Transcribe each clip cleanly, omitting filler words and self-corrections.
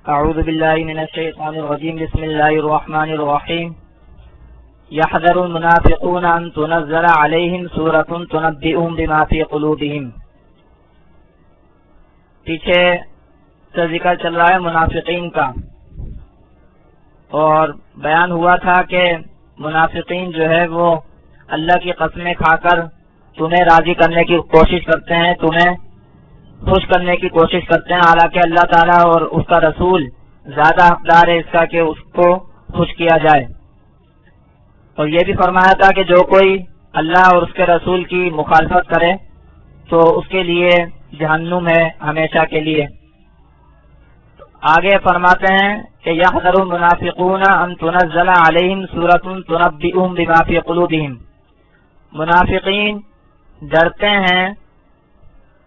اعوذ باللہ من الشیطان الرجیم بسم اللہ الرحمن الرحیم یحذر المنافقون ان تنزل علیہم سورۃ تنبئهم بما فی قلوبهم. پیچھے سے ذکر چل رہا ہے منافقین کا، اور بیان ہوا تھا کہ منافقین جو ہے وہ اللہ کی قسمیں کھا کر تمہیں راضی کرنے کی کوشش کرتے ہیں، تمہیں خوش کرنے کی کوشش کرتے ہیں، حالانکہ اللہ تعالیٰ اور اس کا رسول زیادہ حقدار ہے اس کا کہ اس کو خوش کیا جائے. اور یہ بھی فرمایا تھا کہ جو کوئی اللہ اور اس کے رسول کی مخالفت کرے تو اس کے لیے جہنم ہے ہمیشہ کے لیے. آگے فرماتے ہیں کہ یحذر المنافقون ان تنزل علیہم سورۃ تنبئهم بما فی قلوبهم. منافقین ڈرتے ہیں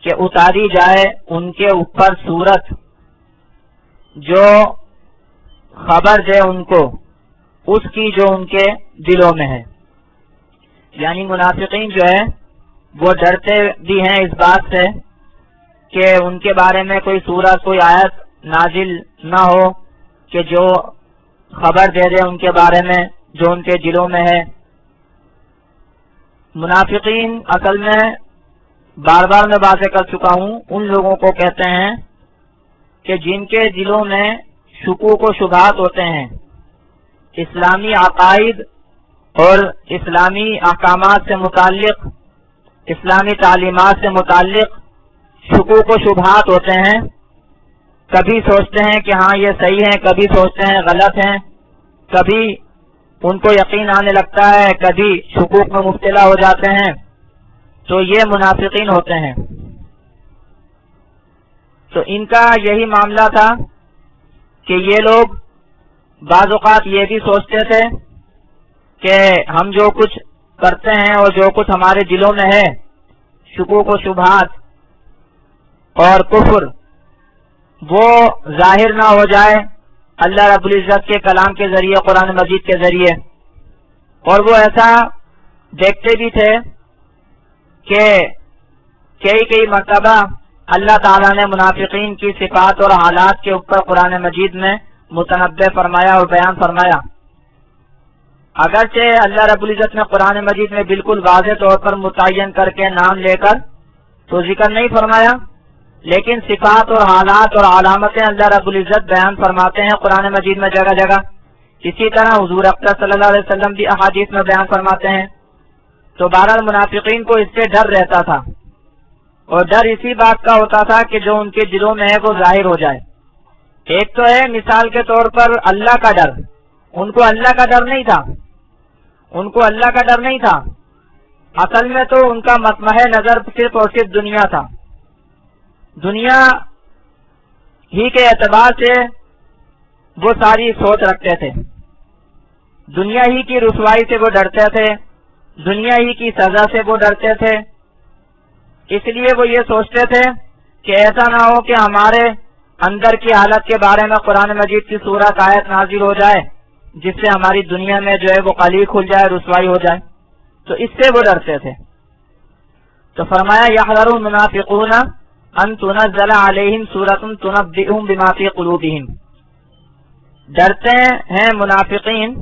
کہ اتاری جائے ان کے اوپر سورت جو خبر دے ان کو اس کی جو ان کے دلوں میں ہے. یعنی منافقین جو ہے وہ ڈرتے بھی ہیں اس بات سے کہ ان کے بارے میں کوئی سورت کوئی آیت نازل نہ ہو کہ جو خبر دے دے ان کے بارے میں جو ان کے دلوں میں ہے. منافقین اصل میں بار بار میں باتیں کر چکا ہوں، ان لوگوں کو کہتے ہیں کہ جن کے دلوں میں شکوک و شبہات ہوتے ہیں، اسلامی عقائد اور اسلامی احکامات سے متعلق، اسلامی تعلیمات سے متعلق شکوک و شبہات ہوتے ہیں. کبھی سوچتے ہیں کہ ہاں یہ صحیح ہے، کبھی سوچتے ہیں غلط ہیں، کبھی ان کو یقین آنے لگتا ہے، کبھی شکوک میں مبتلا ہو جاتے ہیں. تو یہ منافقین ہوتے ہیں. تو ان کا یہی معاملہ تھا کہ یہ لوگ بعض اوقات یہ بھی سوچتے تھے کہ ہم جو کچھ کرتے ہیں اور جو کچھ ہمارے دلوں میں ہے شکوک و شبہات اور کفر، وہ ظاہر نہ ہو جائے اللہ رب العزت کے کلام کے ذریعے، قرآن مجید کے ذریعے. اور وہ ایسا دیکھتے بھی تھے کہ کئی مرتبہ اللہ تعالیٰ نے منافقین کی صفات اور حالات کے اوپر قرآن مجید میں متنبع فرمایا اور بیان فرمایا. اگرچہ اللہ رب العزت نے قرآن مجید میں بالکل واضح طور پر متعین کر کے نام لے کر تو ذکر نہیں فرمایا، لیکن صفات اور حالات اور علامتیں اللہ رب العزت بیان فرماتے ہیں قرآن مجید میں جگہ جگہ. اسی طرح حضور اقدس صلی اللہ علیہ وسلم بھی احادیث میں بیان فرماتے ہیں. تو بہرحال منافقین کو اس سے ڈر رہتا تھا، اور ڈر اسی بات کا ہوتا تھا کہ جو ان کے دلوں میں ہے وہ ظاہر ہو جائے. ایک تو ہے مثال کے طور پر اللہ کا ڈر، ان کو اللہ کا ڈر نہیں تھا، ان کو اللہ کا ڈر نہیں تھا. اصل میں تو ان کا مطمع نظر صرف اور صرف دنیا تھا. دنیا ہی کے اعتبار سے وہ ساری سوچ رکھتے تھے، دنیا ہی کی رسوائی سے وہ ڈرتے تھے، دنیا ہی کی سزا سے وہ ڈرتے تھے. اس لیے وہ یہ سوچتے تھے کہ ایسا نہ ہو کہ ہمارے اندر کی حالت کے بارے میں قرآن مجید کی سورت آیت نازل ہو جائے جس سے ہماری دنیا میں جو ہے وہ قلی کھل جائے، رسوائی ہو جائے. تو اس سے وہ ڈرتے تھے. تو فرمایا یحذر المنافقون ان تنزل علیہم سورۃ تنبئهم بما فی قلوبهم. ڈرتے ہیں منافقین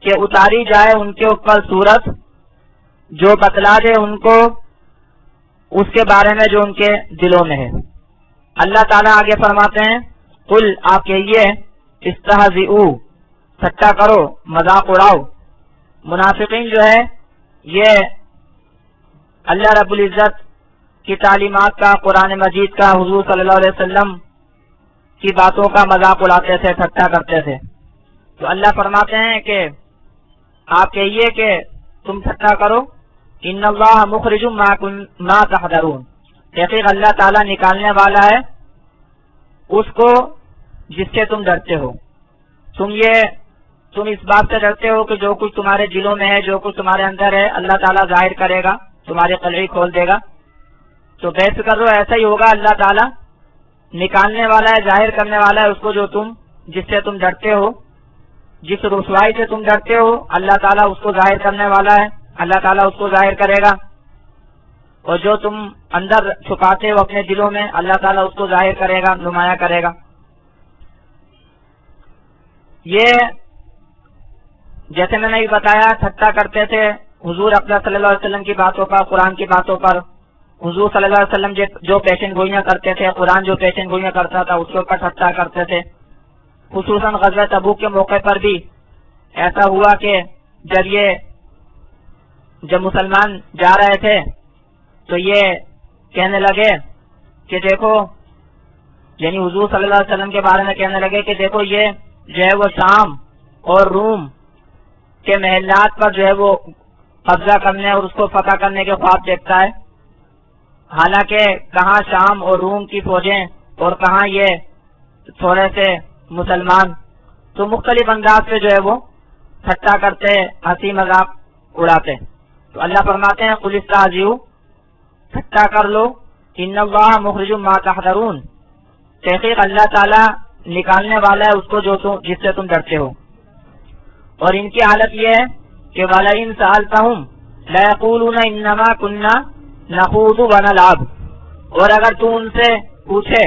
کہ اتاری جائے ان کے اوپر سورت جو بتلا دے ان کو اس کے بارے میں جو ان کے دلوں میں ہے. اللہ تعالیٰ آگے فرماتے ہیں قل، آپ کہیے استہزئوا، ٹھٹا کرو، مذاق اڑاؤ. منافقین جو ہے یہ اللہ رب العزت کی تعلیمات کا، قرآن مجید کا، حضور صلی اللہ علیہ وسلم کی باتوں کا مذاق اڑاتے تھے، ٹھٹا کرتے تھے. تو اللہ فرماتے ہیں کہ آپ کہیے کہ تم ٹھٹا کرو، ان اللہ مخرج ما تحذرون، یقین اللہ تعالیٰ نکالنے والا ہے اس کو جس سے تم ڈرتے ہو. تم اس بات سے ڈرتے ہو کہ جو کچھ تمہارے دلوں میں ہے، جو کچھ تمہارے اندر ہے، اللہ تعالیٰ ظاہر کرے گا، تمہارے قلعے کھول دے گا. تو بے فکر رہو، ایسا ہی ہوگا. اللہ تعالیٰ نکالنے والا ہے، ظاہر کرنے والا ہے اس کو جس سے تم ڈرتے ہو، جس رسوائی سے تم ڈرتے ہو، اللہ تعالیٰ اس کو ظاہر کرنے والا ہے، اللہ تعالیٰ اس کو ظاہر کرے گا. اور جو تم اندر چھپاتے ہو اپنے دلوں میں، اللہ تعالیٰ اس کو ظاہر کرے گا، نمایاں کرے گا. یہ جیسے میں نے بتایا ٹھٹا کرتے تھے حضور اقدس صلی اللہ علیہ وسلم کی باتوں پر، قرآن کی باتوں پر. حضور صلی اللہ علیہ وسلم جو پیشن گوئیاں کرتے تھے، قرآن جو پیشن گوئیاں کرتا تھا اس کے اوپر ٹھٹا کرتے تھے. خصوصاً غزوہ تبوک کے موقع پر بھی ایسا ہوا کہ جب مسلمان جا رہے تھے تو یہ کہنے لگے کہ دیکھو، یعنی حضور صلی اللہ علیہ وسلم کے بارے میں کہنے لگے کہ دیکھو یہ جو ہے وہ شام اور روم کے محلات پر جو ہے وہ قبضہ کرنے اور اس کو فتح کرنے کے خواب دیکھتا ہے. حالانکہ کہاں شام اور روم کی فوجیں اور کہاں یہ تھوڑے سے مسلمان. تو مختلف انداز سے جو ہے وہ ٹھٹا کرتے، ہنسی مذاق اڑاتے. تو اللہ فرماتے ہیں قل استہزئوا، ٹھٹا کر لو، ان اللہ مخرج ما تحذرون، تحقیق اللہ تعالیٰ نکالنے والا ہے اس کو جس سے تم ڈرتے ہو. اور ان کی حالت یہ ہے کہ وَلَئِن سَأَلْتَهُمْ لَيَقُولُونَ إِنَّمَا كُنَّا نَخُوضُ وَنَلْعَبُ، اور اگر تو ان سے پوچھے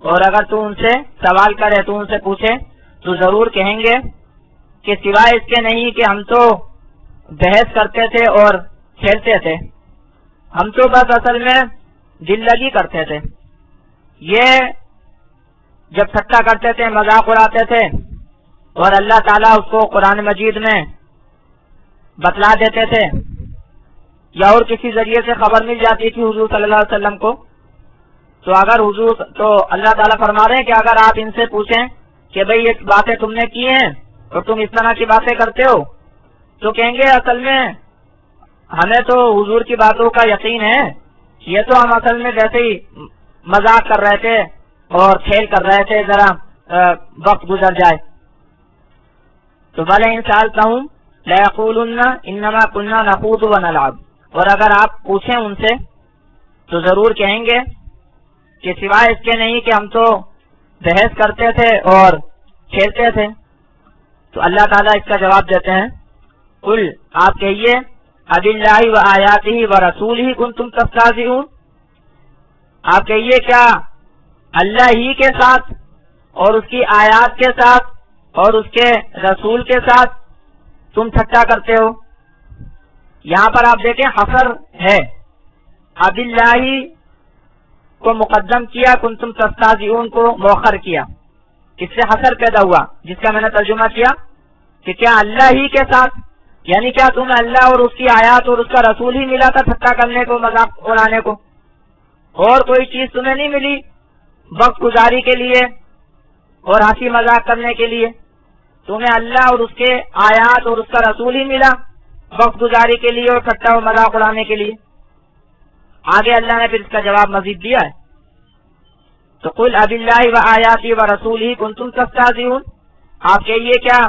اور اگر تو ان سے سوال کرے، تو ان سے پوچھے تو ضرور کہیں گے کہ سوائے اس کے نہیں کہ ہم تو بحث کرتے تھے اور کھیلتے تھے، ہم تو بس اصل میں دل لگی کرتے تھے. یہ جب ٹھٹا کرتے تھے، مذاق اڑاتے تھے، اور اللہ تعالیٰ اس کو قرآن مجید میں بتلا دیتے تھے یا اور کسی ذریعے سے خبر مل جاتی تھی حضور صلی اللہ علیہ وسلم کو. تو اللہ تعالیٰ فرما رہے ہیں کہ اگر آپ ان سے پوچھیں کہ بھئی یہ باتیں تم نے کی ہیں اور تم اس طرح کی باتیں کرتے ہو، تو کہیں گے اصل میں ہمیں تو حضور کی باتوں کا یقین ہے، یہ تو ہم اصل میں ویسے ہی مذاق کر رہے تھے اور کھیل کر رہے تھے، ذرا وقت گزر جائے. تو وَلَئِن سَأَلْتَهُمْ لَيَقُولُنَّ إِنَّمَا كُنَّا نَخُوضُ وَنَلْعَبُ، اور اگر آپ پوچھیں ان سے تو ضرور کہیں گے کہ سوائے اس کے نہیں کہ ہم تو بحث کرتے تھے اور کھیلتے تھے. تو اللہ تعالیٰ اس کا جواب دیتے ہیں قل، آپ کہیے أَبِاللَّهِ وَآيَاتِهِ وَرَسُولِهِ كُنتُمْ تَسْتَهْزِئُونَ، آپ کہیے کیا اللہ ہی کے ساتھ اور اس کی آیات کے ساتھ اور اس کے رسول کے ساتھ تم ٹھٹا کرتے ہو. یہاں پر آپ دیکھیں حصر ہے، اب اللہ کو مقدم کیا، کنتم تستہزئون کو مؤخر کیا. اس سے حصر پیدا ہوا جس کا میں نے ترجمہ کیا کہ کیا اللہ ہی کے ساتھ، یعنی کیا تمہیں اللہ اور اس کی آیات اور اس کا رسول ہی ملا تھا ٹھٹا کرنے کو، مذاق اڑانے کو، اور کوئی چیز تمہیں نہیں ملی وقت گزاری کے لیے اور ہنسی مذاق کرنے کے لیے؟ تمہیں اللہ اور اس کے آیات اور اس کا رسول ہی ملا وقت گزاری کے لیے اور ٹھٹا و مذاق اڑانے کے لیے. آگے اللہ نے پھر اس کا جواب مزید دیا ہے. تو قل اباللہ وآیاتہ ورسولہ کنتم تستہزئون، آپ کہیے کیا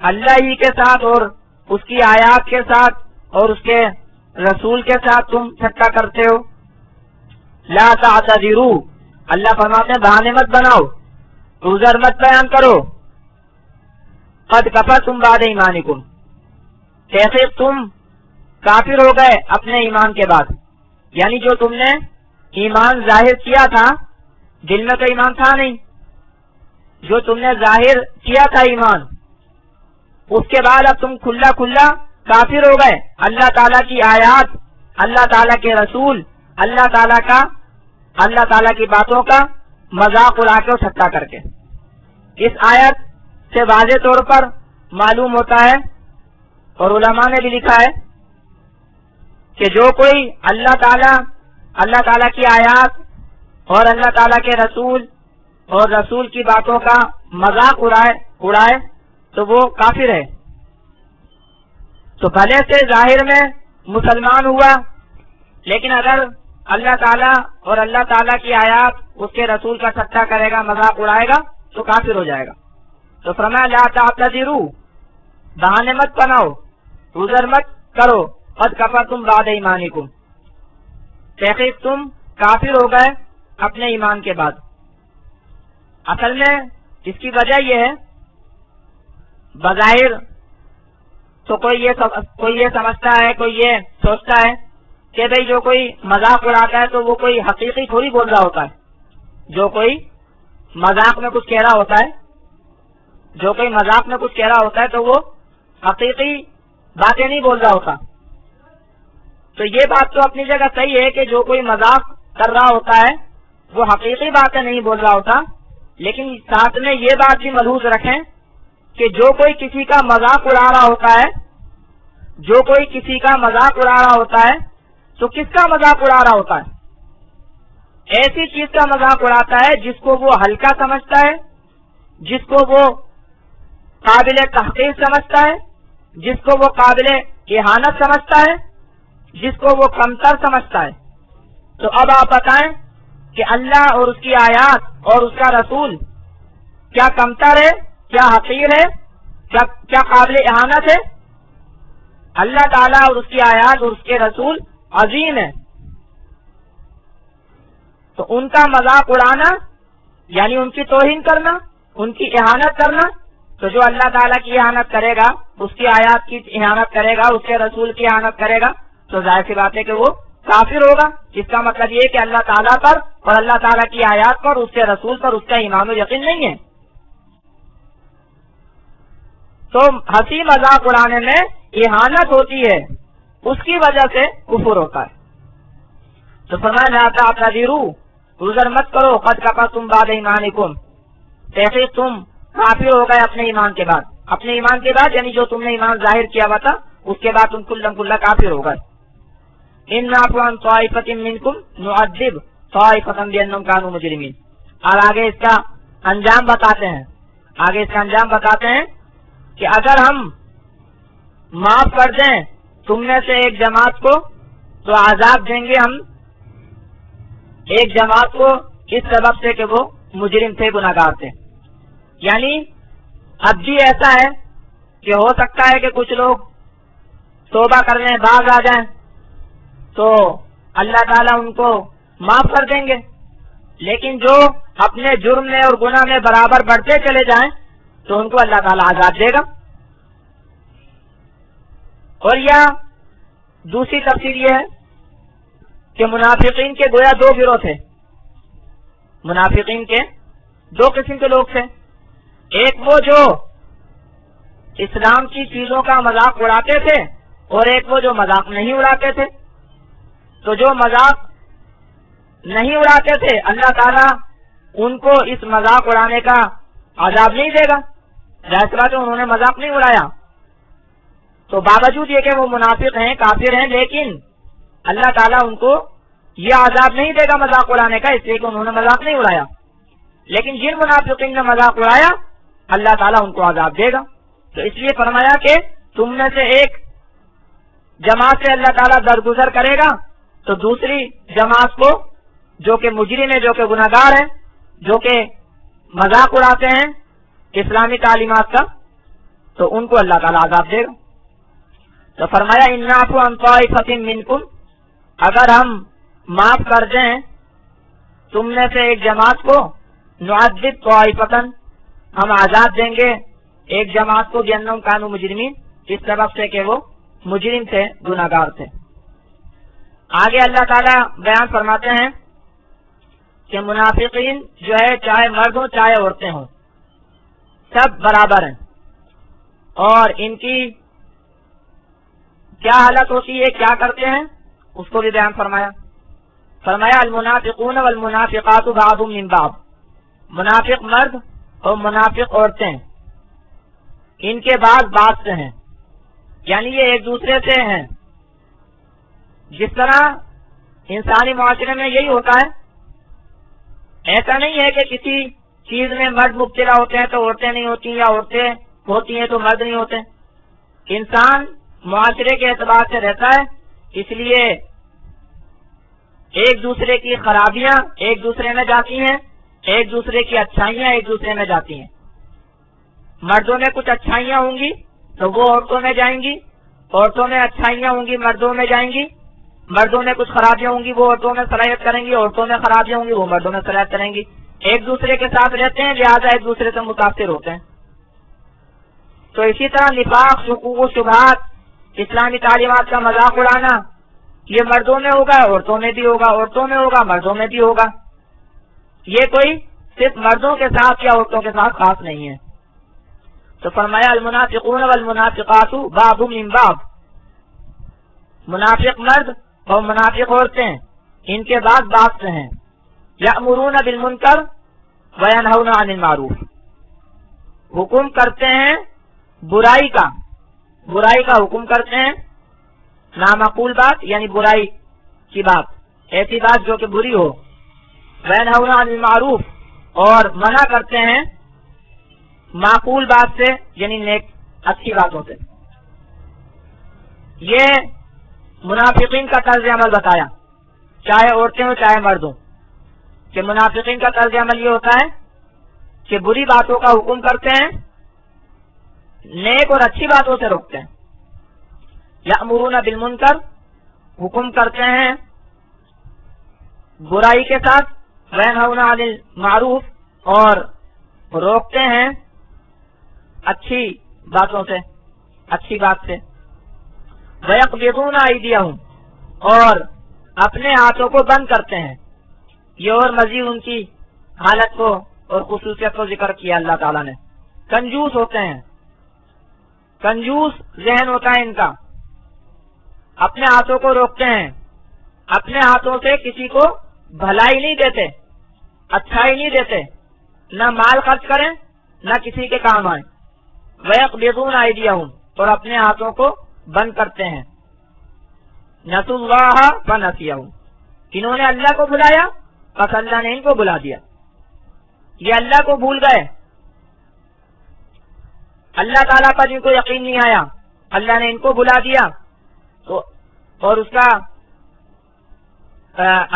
اللہ ہی کے ساتھ اور اس کی آیات کے ساتھ اور اس کے رسول کے ساتھ تم ٹھٹا کرتے ہو؟ لا تعتذروا، اللہ فرماتے ہیں بہانے مت بناؤ، عذر مت بیان کرو. قد کفرتم بعد ایمانکم، تحقیق تم کافر ہو گئے اپنے ایمان کے بعد. یعنی جو تم نے ایمان ظاہر کیا تھا، دل میں تو ایمان تھا نہیں، جو تم نے ظاہر کیا تھا ایمان، اس کے بعد اب تم کھلا کھلا کافر ہو گئے اللہ تعالیٰ کی آیات، اللہ تعالیٰ کے رسول، اللہ تعالیٰ کی باتوں کا مذاق اڑا کے اور ٹھٹا کر کے. اس آیت سے واضح طور پر معلوم ہوتا ہے اور علماء نے بھی لکھا ہے کہ جو کوئی اللہ تعالیٰ کی آیات اور اللہ تعالیٰ کے رسول اور رسول کی باتوں کا مذاق اڑائے تو وہ کافر ہے. تو بھلے سے ظاہر میں مسلمان ہوا، لیکن اگر اللہ تعالیٰ اور اللہ تعالیٰ کی آیات اس کے رسول کا ٹھٹا کرے گا، مذاق اڑائے گا، تو کافر ہو جائے گا. تو فرمایا لا تعتذروا، بہانے مت بناؤ، عذر مت کرو. قد کفرتم بعد ایمانکم، تحقیق تم کافر ہو گئے اپنے ایمان کے بعد. اصل میں اس کی وجہ یہ ہے، بظاہر تو کوئی یہ سمجھتا ہے، کوئی یہ سوچتا ہے کہ بھئی جو کوئی مذاق اڑاتا ہے تو وہ کوئی حقیقی تھوڑی بول رہا ہوتا ہے. جو کوئی مذاق میں کچھ کہہ رہا ہوتا ہے جو کوئی مذاق میں کچھ کہہ رہا ہوتا ہے تو وہ حقیقی باتیں نہیں بول رہا ہوتا. تو یہ بات تو اپنی جگہ صحیح ہے کہ جو کوئی مذاق کر رہا ہوتا ہے وہ حقیقی باتیں نہیں بول رہا ہوتا، لیکن ساتھ میں یہ بات بھی ملحوظ رکھیں کہ جو کوئی کسی کا مذاق اڑا رہا ہوتا ہے، جو کوئی کسی کا مذاق اڑا رہا ہوتا ہے تو کس کا مذاق اڑا رہا ہوتا ہے؟ ایسی چیز کا مذاق اڑاتا ہے جس کو وہ ہلکا سمجھتا ہے، جس کو وہ قابل تحقیر سمجھتا ہے، جس کو وہ قابل اہانت سمجھتا ہے، جس کو وہ کمتر سمجھتا ہے. تو اب آپ بتائیں کہ اللہ اور اس کی آیات اور اس کا رسول کیا کمتر ہے، کیا حقیر ہے، کیا قابل اہانت ہے؟ اللہ تعالیٰ اور اس کی آیات اور اس کے رسول عظیم ہے. تو ان کا مذاق اڑانا یعنی ان کی توہین کرنا، ان کی اہانت کرنا. تو جو اللہ تعالیٰ کی اہانت کرے گا، اس کی آیات کی اہانت کرے گا، اس کے رسول کی اہانت کرے گا تو ظاہر سی بات ہے کہ وہ کافر ہوگا. اس کا مطلب یہ کہ اللہ تعالیٰ پر اور اللہ تعالیٰ کی آیات پر، اس کے رسول پر اس کا ایمان و یقین نہیں ہے. تو ہنسی مذاق اڑانے میں اہانت ہوتی ہے، اس کی وجہ سے کفر ہوتا ہے. تو فرمایا لا تعتذروا، عذر مت کرو، قد کفرتم بعد ایمانکم، تحقیق تم کافر ہو گئے اپنے ایمان کے بعد. اپنے ایمان کے بعد یعنی جو تم نے ایمان ظاہر کیا ہوا تھا اس کے بعد تم کلم کلّا کافر ہو گئے. ان نعفو عن طائفۃ منکم نعذب طائفۃ بانہم کانوا مجرمین. اور آگے اس کا انجام بتاتے ہیں کہ اگر ہم معاف کر دیں تم میں سے ایک جماعت کو تو عذاب دیں گے ہم ایک جماعت کو اس سبب سے کہ وہ مجرم تھے، گناہگار تھے. یعنی اب بھی ایسا ہے کہ ہو سکتا ہے کہ کچھ لوگ توبہ کرنے باز آ جائیں تو اللہ تعالیٰ ان کو معاف کر دیں گے، لیکن جو اپنے جرم میں اور گناہ میں برابر بڑھتے چلے جائیں تو ان کو اللہ تعالیٰ عذاب دے گا. اور یا دوسری تفسیر یہ ہے کہ منافقین کے گویا دو گروہ تھے. منافقین کے دو قسم کے لوگ تھے. ایک وہ جو اسلام کی چیزوں کا مذاق اڑاتے تھے اور ایک وہ جو مذاق نہیں اڑاتے تھے. تو جو مذاق نہیں اڑاتے تھے اللہ تعالیٰ ان کو اس مذاق اڑانے کا عذاب نہیں دے گا، ظاہر بات ہے انہوں نے مذاق نہیں اڑایا. تو باوجود یہ کہ وہ منافق ہیں، کافر ہیں، لیکن اللہ تعالیٰ ان کو یہ عذاب نہیں دے گا مذاق اڑانے کا، اس لیے کہ انہوں نے مذاق نہیں اڑایا. لیکن جن منافقین نے مذاق اڑایا اللہ تعالیٰ ان کو عذاب دے گا. تو اس لیے فرمایا کہ تم میں سے ایک جماعت سے اللہ تعالیٰ درگزر کرے گا تو دوسری جماعت کو جو کہ مجرم ہے، جو کہ گناہگار ہے، جو کہ مذاق اڑاتے ہیں اسلامی تعلیمات کا، تو ان کو اللہ تعالیٰ عذاب دے گا. تو فرمایا ان نعفو عن طائفۃ منکم، اگر ہم معاف کر دیں تم میں سے ایک جماعت کو، نعذب طائفۃ، ہم عذاب دیں گے ایک جماعت کو بانہم کانوا مجرمین، اس سبب سے کہ وہ مجرم تھے، گناہگار تھے. آگے اللہ تعالیٰ بیان فرماتے ہیں کہ منافقین جو ہے چاہے مرد ہوں چاہے عورتیں ہوں سب برابر ہیں، اور ان کی کیا حالت ہوتی ہے، کیا کرتے ہیں، اس کو بھی بیان فرمایا. المنافقون والمنافقات بعضهم من بعض، منافق مرد اور منافق عورتیں ان کے بعض سے ہیں، یعنی یہ ایک دوسرے سے ہیں. جس طرح انسانی معاشرے میں یہی ہوتا ہے، ایسا نہیں ہے کہ کسی چیز میں مرد مبتلا ہوتے ہیں تو عورتیں نہیں ہوتی، یا عورتیں ہوتی ہیں تو مرد نہیں ہوتے. انسان معاشرے کے اعتبار سے رہتا ہے، اس لیے ایک دوسرے کی خرابیاں ایک دوسرے میں جاتی ہیں، ایک دوسرے کی اچھائیاں ایک دوسرے میں جاتی ہیں. مردوں میں کچھ اچھائیاں ہوں گی تو وہ عورتوں میں جائیں گی، عورتوں میں اچھائیاں ہوں گی مردوں میں جائیں گی، مردوں میں کچھ خرابیاں ہوں گی وہ عورتوں میں صلاحیت کریں گی، عورتوں میں خرابیاں ہوں گی وہ مردوں میں صلاحیت کریں گی. ایک دوسرے کے ساتھ رہتے ہیں لہذا ایک دوسرے سے متاثر ہوتے ہیں. تو اسی طرح نفاق، شکوک و شبہات، اسلامی تعلیمات کا مذاق اڑانا، یہ مردوں میں ہوگا، عورتوں میں بھی ہوگا، عورتوں میں ہوگا، مردوں میں بھی ہوگا. یہ کوئی صرف مردوں کے ساتھ یا عورتوں کے ساتھ خاص نہیں ہے. تو فرمایا المنافقون والمنافقات بعضهم من بعض، منافق مرد اور منافق عورتیں ان کے بعض سے ہیں. یأمرون بالمنکر وینہون عن المعروف، حکم کرتے ہیں برائی کا حکم کرتے ہیں، نامعقول بات یعنی برائی کی بات، ایسی بات جو کہ بری ہو. وینہون عن المعروف، اور منع کرتے ہیں معقول بات سے یعنی نیک اچھی باتوں سے. یہ منافقین کا طرز عمل بتایا، چاہے عورتیں ہوں چاہے مرد ہوں، کہ منافقین کا طرز عمل یہ ہوتا ہے کہ بری باتوں کا حکم کرتے ہیں، نیک اور اچھی باتوں سے روکتے ہیں. یأمرون بالمنکر، حکم کرتے ہیں برائی کے ساتھ، وینہون عن المعروف، اور روکتے ہیں اچھی باتوں سے، اچھی بات سے. وَيَقْبِضُونَ أَيْدِيَهُمْ، اور اپنے ہاتھوں کو بند کرتے ہیں. یہ اور مزید ان کی حالت کو اور خصوصیت کو ذکر کیا اللہ تعالیٰ نے. کنجوس ہوتے ہیں، کنجوس ذہن ہوتا ہے ان کا، اپنے ہاتھوں کو روکتے ہیں، اپنے ہاتھوں سے کسی کو بھلائی نہیں دیتے، اچھائی نہیں دیتے، نہ مال خرچ کریں نہ کسی کے کام آئیں. وَيَقْبِضُونَ أَيْدِيَهُمْ، اور اپنے ہاتھوں کو بند کرتے ہیں. نَسُوا اللَّهَ فَنَسِيَهُمْ، انہوں نے اللہ کو بھلایا بس اللہ نے ان کو بھلا دیا. یہ اللہ کو بھول گئے، اللہ تعالیٰ پر جن کو یقین نہیں آیا اللہ نے ان کو بھلا دیا. تو اور اس کا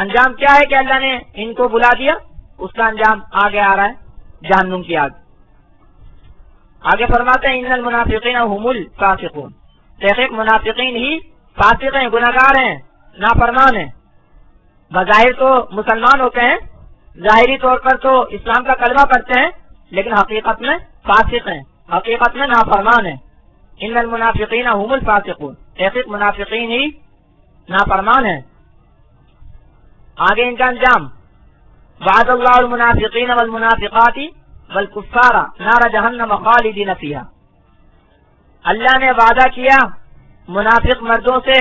انجام کیا ہے کہ اللہ نے ان کو بھلا دیا؟ اس کا انجام آگے آ رہا ہے، جہنم کی آگ. آگے فرماتے ہیں ان المنافقین هم الفاسقون، تحقیق منافقین ہی فاسق ہیں، گناہگار ہیں، نافرمان ہیں. بظاہر تو مسلمان ہوتے ہیں، ظاہری طور پر تو اسلام کا کلمہ پڑھتے ہیں، لیکن حقیقت میں فاسق ہیں، حقیقت میں نافرمان ہیں. ان المنافقین هم الفاسقون، تحقیق منافقین ہی نافرمان ہیں. آگے ان کا انجام، وعد اللہ المنافقین والمنافقات والکفار نار جہنم خالدین فیہا، اللہ نے وعدہ کیا منافق مردوں سے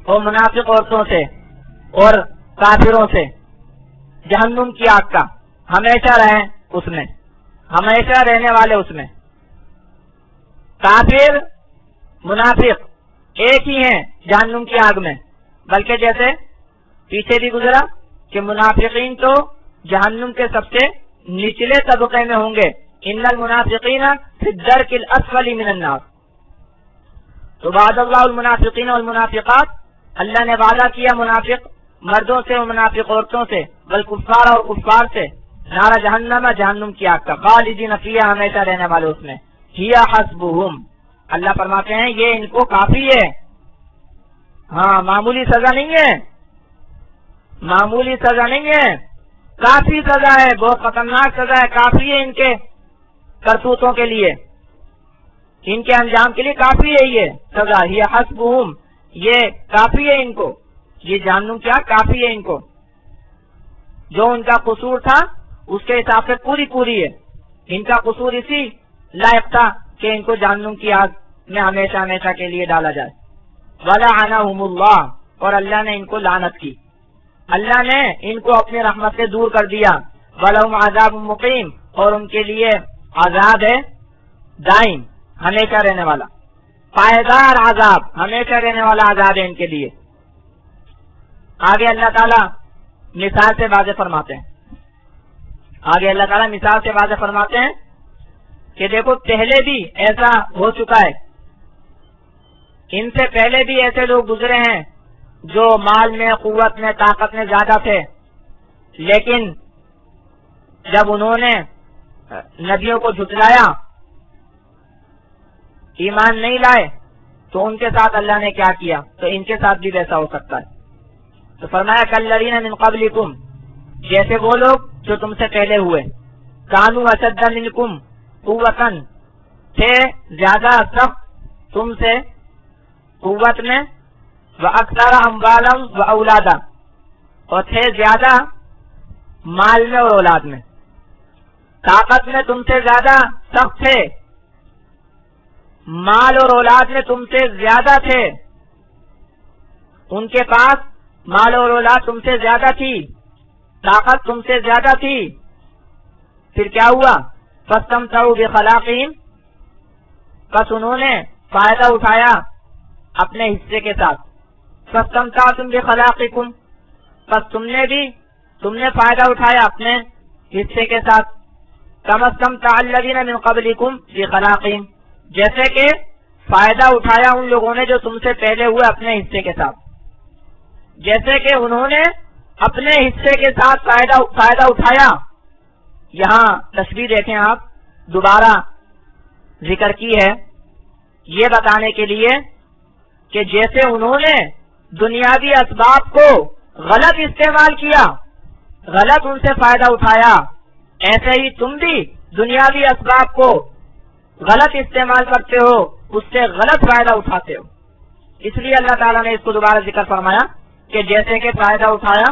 اور منافق عورتوں سے اور کافروں سے جہنم کی آگ کا، ہمیشہ رہیں اس میں، ہمیشہ رہنے والے اس میں. کافر منافق ایک ہی ہیں جہنم کی آگ میں، بلکہ جیسے پیچھے بھی گزرا کہ منافقین تو جہنم کے سب سے نچلے طبقے میں ہوں گے. ان المنافقین فی الدرک الاسفل من النار. تو وعد اللہ المنافقین والمنافقات، اللہ نے وعدہ کیا منافق مردوں سے اور منافق عورتوں سے، والکفار اور کفار سے، نار جہنم جہنم کی آگ کا، خالدین فیہا ہمیشہ رہنے والے اس میں. ہی حسبہم، اللہ فرماتے ہیں یہ ان کو کافی ہے. ہاں معمولی سزا نہیں ہے، معمولی سزا نہیں ہے، کافی سزا ہے، بہت خطرناک سزا ہے، کافی ہے ان کے کرتوتوں کے لیے، ان کے انجام کے لیے کافی ہے یہ سزا. یہ حسبہم، یہ کافی ہے ان کو، یہ جہنم کیا کافی ہے ان کو. جو ان کا قصور تھا اس کے حساب سے پوری ہے. ان کا قصور اسی لائق تھا کہ ان کو جہنم کی آگ میں ہمیشہ ہمیشہ کے لیے ڈالا جائے. وَلَعَنَهُمُ اللَّهُ، اور اللہ نے ان کو لعنت کی، اللہ نے ان کو اپنی رحمت سے دور کر دیا. وَلَهُمْ عَذَابٌ مُقِيمٌ، اور ان کے لیے عذاب ہے دائم، ہمیشہ رہنے والا، پائیدار عذاب، ہمیشہ رہنے والا عذاب ہے ان کے لیے. آگے اللہ تعالیٰ مثال سے واضح فرماتے ہیں، آگے اللہ تعالیٰ مثال سے واضح فرماتے ہیں کہ دیکھو پہلے بھی ایسا ہو چکا ہے، ان سے پہلے بھی ایسے لوگ گزرے ہیں جو مال میں، قوت میں، طاقت میں زیادہ تھے، لیکن جب انہوں نے نبیوں کو جھٹلایا، ایمان نہیں لائے، تو ان کے ساتھ اللہ نے کیا کیا؟ تو ان کے ساتھ بھی ویسا ہو سکتا ہے. تو فرمایا کالذین من قبلکم، جیسے وہ لوگ جو تم سے پہلے ہوئے، کانوا اشد منکم قوۃ، تھے زیادہ سخت تم سے قوت میں، واکثر اموالا واولادا، اور تھے زیادہ مال میں اور اولاد میں، طاقت میں تم سے زیادہ سخت تھے، مال اور اولاد میں تم سے زیادہ تھے، ان کے پاس مال اور اولاد تم سے زیادہ تھی، طاقت تم سے زیادہ تھی، پھر کیا ہوا؟ فاستمتعوا بخلاقہم، بس انہوں نے فائدہ اٹھایا اپنے حصے کے ساتھ، فاستمتعتم بخلاقکم، بس تم نے فائدہ اٹھایا اپنے حصے کے ساتھ، کما استمتع الذین من قبلکم بخلاقہم، جیسے کہ فائدہ اٹھایا ان لوگوں نے جو تم سے پہلے ہوئے اپنے حصے کے ساتھ، جیسے کہ انہوں نے اپنے حصے کے ساتھ فائدہ اٹھایا۔ یہاں تشبیہ دیکھیں آپ، دوبارہ ذکر کی ہے یہ بتانے کے لیے کہ جیسے انہوں نے دنیاوی اسباب کو غلط استعمال کیا، غلط ان سے فائدہ اٹھایا، ایسے ہی تم بھی دنیاوی اسباب کو غلط استعمال کرتے ہو، اس سے غلط فائدہ اٹھاتے ہو۔ اس لیے اللہ تعالیٰ نے اس کو دوبارہ ذکر فرمایا کہ جیسے کہ فائدہ اٹھایا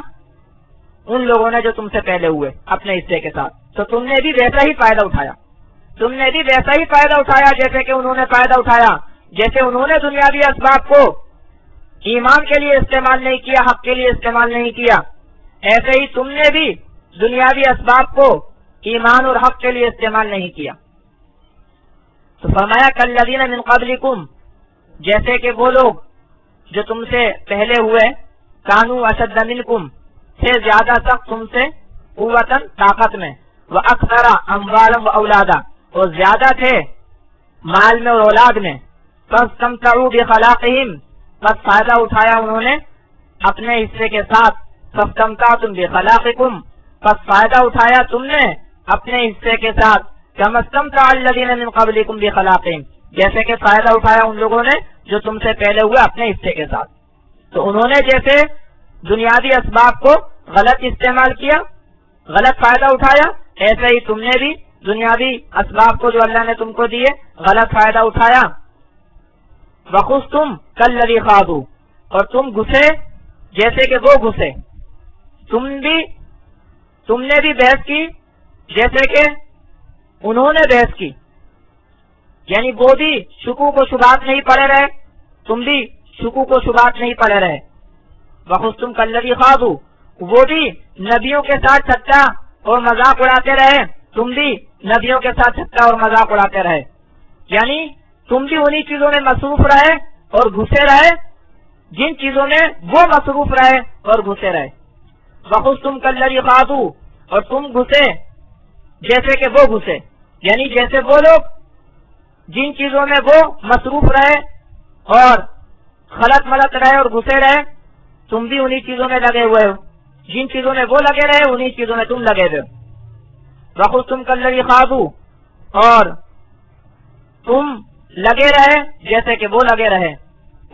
ان لوگوں نے جو تم سے پہلے ہوئے اپنے حصے کے ساتھ، تو تم نے بھی ویسا ہی فائدہ اٹھایا، تم نے بھی ویسا ہی فائدہ اٹھایا جیسے کہ انہوں نے فائدہ اٹھایا۔ جیسے انہوں نے دنیاوی اسباب کو ایمان کے لیے استعمال نہیں کیا، حق کے لیے استعمال نہیں کیا، ایسے ہی تم نے بھی دنیاوی اسباب کو ایمان اور حق کے لیے استعمال نہیں کیا۔ تو فرمایا کالذین من قبلکم، جیسے کہ وہ لوگ جو تم سے پہلے ہوئے، کانوا اشد منکم، سے زیادہ سخت تم سے، قوتاً طاقت میں، واکثر اموالا واولادا، اور زیادہ تھے مال میں اور اولاد میں، فاستمتعوا بخلاقہم، بس فائدہ اٹھایا انہوں نے اپنے حصے کے ساتھ، فاستمتعتم بخلاقکم، بس فائدہ اٹھایا تم نے اپنے حصے کے ساتھ، کما استمتع الذین من قبلکم بخلاقہم، جیسے کہ فائدہ اٹھایا ان لوگوں نے جو تم سے پہلے ہوئے اپنے حصے کے ساتھ۔ تو انہوں نے جیسے دنیاوی اسباب کو غلط استعمال کیا، غلط فائدہ اٹھایا، ایسے ہی تم نے بھی دنیاوی اسباب کو جو اللہ نے تم کو دیے غلط فائدہ اٹھایا۔ وَخُذْتُمْ كَالَّذِي خَاضُوا، اور تم گھسے جیسے کہ وہ گھسے، تم نے بھی بحث کی جیسے کہ انہوں نے بحث کی، یعنی وہ بھی شکوک و شبہات نہیں پڑے رہے، تم بھی شکوک و شبہات نہیں پڑے رہے۔ وَخُذْتُمْ كَالَّذِي خَاضُوا، وہ بھی نبیوں کے ساتھ ٹھٹا اور مذاق اڑاتے رہے، تم بھی نبیوں کے ساتھ ٹھٹا اور مذاق اڑاتے رہے، یعنی تم بھی انہی چیزوں میں مصروف رہے اور گھسے رہے جن چیزوں میں وہ مصروف رہے اور گھسے رہے۔ وَخُذْتُمْ كَالَّذِي خَاضُوا، اور تم گھسے جیسے کہ وہ گھسے، یعنی جیسے وہ لوگ جن چیزوں میں وہ مصروف رہے اور خلط ملط رہے اور گھسے رہے، تم بھی انہی چیزوں میں لگے ہوئے ہو، جن چیزوں میں وہ لگے رہے انہی چیزوں میں تم لگے ہوئے ہو۔ وَخُذْتُمْ كَالَّذِي خَاضُوا، اور تم لگے رہے جیسے کہ وہ لگے رہے۔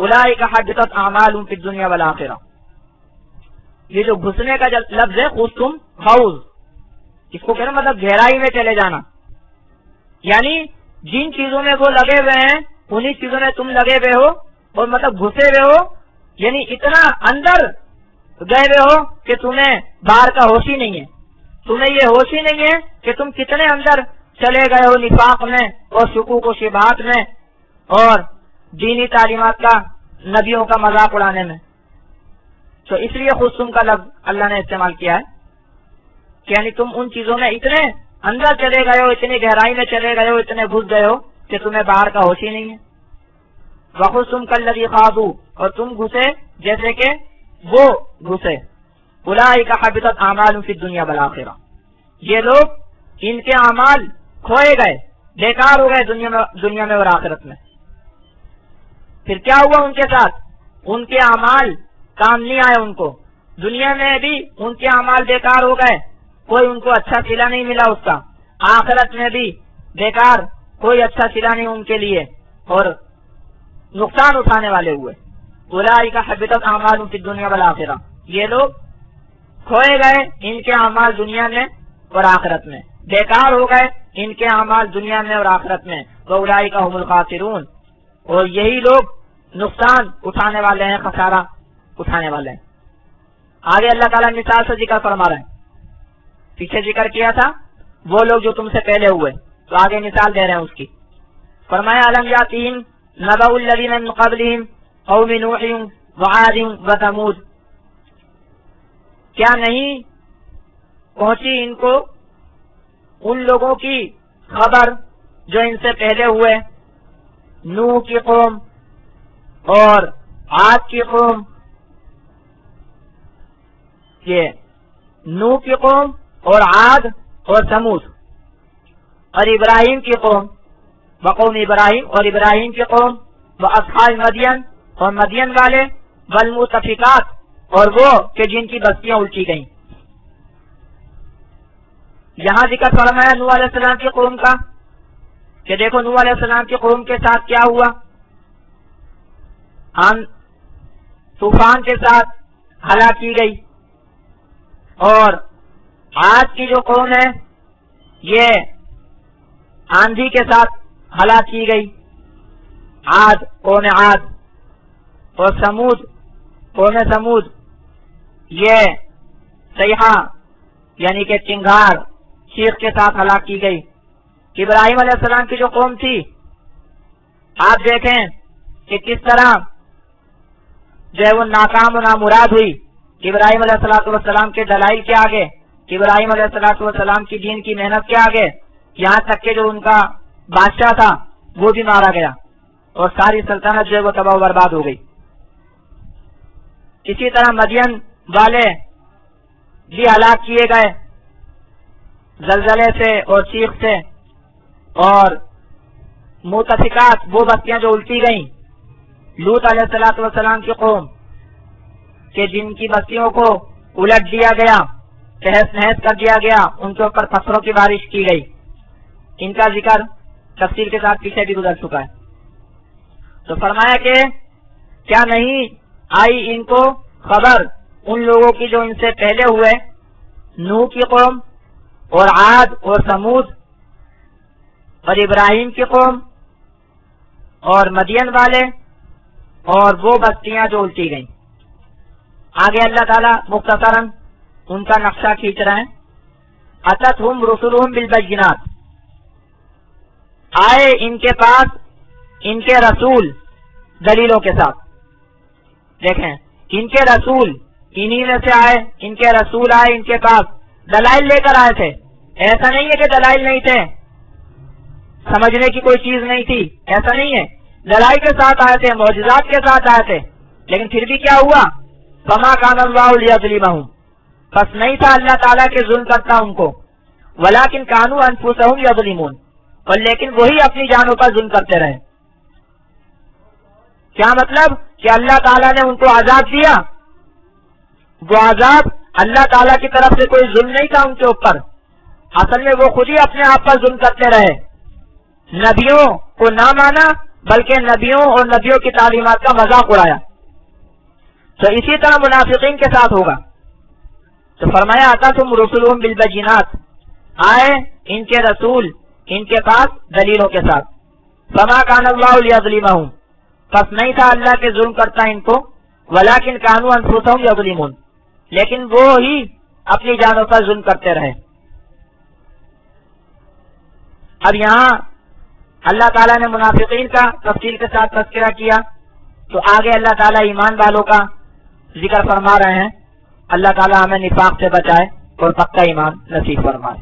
اولئک حبطت اعمالهم فی الدنیا والآخرہ، یہ جو گھسنے کا لفظ ہے خُذْتُمْ خوض، اس کو کہنا مطلب گہرائی میں چلے جانا، یعنی جن چیزوں میں وہ لگے ہوئے ہیں انہی چیزوں میں تم لگے ہوئے ہو، اور مطلب گھسے ہوئے ہو، یعنی اتنا اندر گئے ہوئے ہو کہ تمہیں باہر کا ہوش ہی نہیں ہے، تمہیں یہ ہوش ہی نہیں ہے کہ تم کتنے اندر چلے گئے ہو نفاق میں اور شکوک و شبہات میں اور دینی تعلیمات کا نبیوں کا مذاق اڑانے میں۔ تو اس لیے خُذْتُمْ کا لفظ اللہ نے استعمال کیا ہے کہ یعنی تم ان چیزوں میں اتنے اندر چلے گئے ہو، اتنی گہرائی میں چلے گئے ہو، اتنے گھس گئے ہو کہ تمہیں باہر کا ہوش ہی نہیں ہے۔ وَخُذْتُمْ كَالَّذِي خَاضُوا، اور تم گھسے جیسے کہ وہ گھسے۔ اولئک حبطت اعمالهم فی الدنیا والآخرہ، یہ لوگ ان کے اعمال کھوئے گئے، بیکار ہو گئے دنیا میں اور آخرت میں۔ پھر کیا ہوا ان کے ساتھ؟ ان کے اعمال کام نہیں آئے، ان کو دنیا میں بھی ان کے اعمال بیکار ہو گئے، کوئی ان کو اچھا صلہ نہیں ملا اس کا، آخرت میں بھی بیکار، کوئی اچھا صلہ نہیں ان کے لیے اور نقصان اٹھانے والے ہوئے۔ اولئک حبطت اعمالهم فی الدنیا والآخرہ، یہ لوگ کھوئے گئے ان کے اعمال دنیا میں اور آخرت میں، بیکار ہو گئے ان کے اعمال دنیا میں اور آخرت میں۔ وَأُولَٰئِكَ هُمُ الْخَاسِرُونَ، اور یہی لوگ نقصان اٹھانے والے ہیں، خسارہ اٹھانے والے ہیں۔ آگے اللہ تعالیٰ مثال سے ذکر فرما رہے ہیں، پیچھے ذکر کیا تھا وہ لوگ جو تم سے پہلے ہوئے، تو آگے مثال دے رہے ہیں اس کی۔ فرمایا الم یاتہم نبأ الذین من قبلہم قوم نوح وعاد وثمود، کیا نہیں پہنچی ان کو ان لوگوں کی خبر جو ان سے پہلے ہوئے، نوح کی قوم اور عاد کی قوم، یہ نوح کی قوم اور عاد اور ثمود، اور ابراہیم کی قوم وقوم ابراہیم اور ابراہیم کی قوم، واصحاب مدین اور مدین والے، والمؤتفقات اور وہ کہ جن کی بستیاں الٹی گئیں۔ یہاں ذکر فرمایا نوح علیہ السلام کی قوم کا کہ دیکھو نوح علیہ السلام کی قوم کے ساتھ کیا ہوا، طوفان کے ساتھ ہلاک کی گئی، اور عاد کی جو قوم ہے یہ آندھی کے ساتھ ہلاک کی گئی، عاد قوم عاد، اور سمود قوم سمود یہ صیحہ یعنی کہ چنگھار چیخ کے ساتھ ہلاک کی گئی۔ ابراہیم علیہ السلام کی جو قوم تھی آپ دیکھیں کہ کس طرح جو ہے وہ ناکام و نامراد ہوئی ابراہیم علیہ السلام کے دلائل کے آگے، ابراہیم علیہ السلام کی دین کی محنت کے آگے، یہاں تک کہ جو ان کا بادشاہ تھا وہ بھی مارا گیا اور ساری سلطنت جو ہے وہ تباہ و برباد ہو گئی۔ اسی طرح مدین والے بھی ہلاک کیے گئے زلزلے سے اور چیخ سے، اور مؤتفقات وہ بستیاں جو الٹی گئیں، لوط علیہ السلام کی قوم کہ جن کی بستیوں کو الٹ دیا گیا، تہس نہس کر دیا گیا، ان کے اوپر پتھروں کی بارش کی گئی، ان کا ذکر تفصیل کے ساتھ پیچھے بھی گزر چکا ہے۔ تو فرمایا کہ کیا نہیں آئی ان کو خبر ان لوگوں کی جو ان سے پہلے ہوئے، نوح کی قوم اور عاد اور ثمود اور ابراہیم کی قوم اور مدین والے اور وہ بستیاں جو الٹی گئیں۔ آگے اللہ تعالیٰ مختصراً ان کا نقشہ کھینچ رہے ہیں۔ اتتہم رسلہم بالبینات، آئے ان کے پاس ان کے رسول دلیلوں کے ساتھ۔ دیکھیں ان کے رسول انہی میں سے آئے، ان کے رسول آئے ان کے پاس دلائل لے کر آئے تھے، ایسا نہیں ہے کہ دلائل نہیں تھے، سمجھنے کی کوئی چیز نہیں تھی، ایسا نہیں ہے، دلائل کے ساتھ آئے تھے، معجزات کے ساتھ آئے تھے، لیکن پھر بھی کیا ہوا، فما کان اللہ لیظلمہم، بس نہیں تھا اللہ تعالیٰ کے ظلم کرتا ان کو، ولکن کانوا انفسہم یظلمون، اور لیکن وہی اپنی جانوں پر ظلم کرتے رہے۔ کیا مطلب کہ اللہ تعالیٰ نے ان کو عذاب دیا، وہ عذاب اللہ تعالیٰ کی طرف سے کوئی ظلم نہیں تھا ان کے اوپر، اصل میں وہ خود ہی اپنے آپ پر ظلم کرتے رہے، نبیوں کو نہ مانا بلکہ نبیوں اور نبیوں کی تعلیمات کا مذاق اڑایا۔ تو اسی طرح منافقین کے ساتھ ہوگا۔ تو فرمایا اتتہم رسلہم بالبینات، آئے ان کے رسول ان کے پاس دلیلوں کے ساتھ، فما کان اللہ لیظلمہم، پس نہیں تھا اللہ کے ظلم کرتا ان کو، ولکن کانوا انفسہم یظلمون، لیکن وہ ہی اپنی جانوں پر ظلم کرتے رہے۔ اب یہاں اللہ تعالیٰ نے منافقین کا تفصیل کے ساتھ تذکرہ کیا، تو آگے اللہ تعالیٰ ایمان والوں کا ذکر فرما رہے ہیں۔ اللہ تعالیٰ ہمیں نفاق سے بچائے اور پکا ایمان نصیب فرمائے۔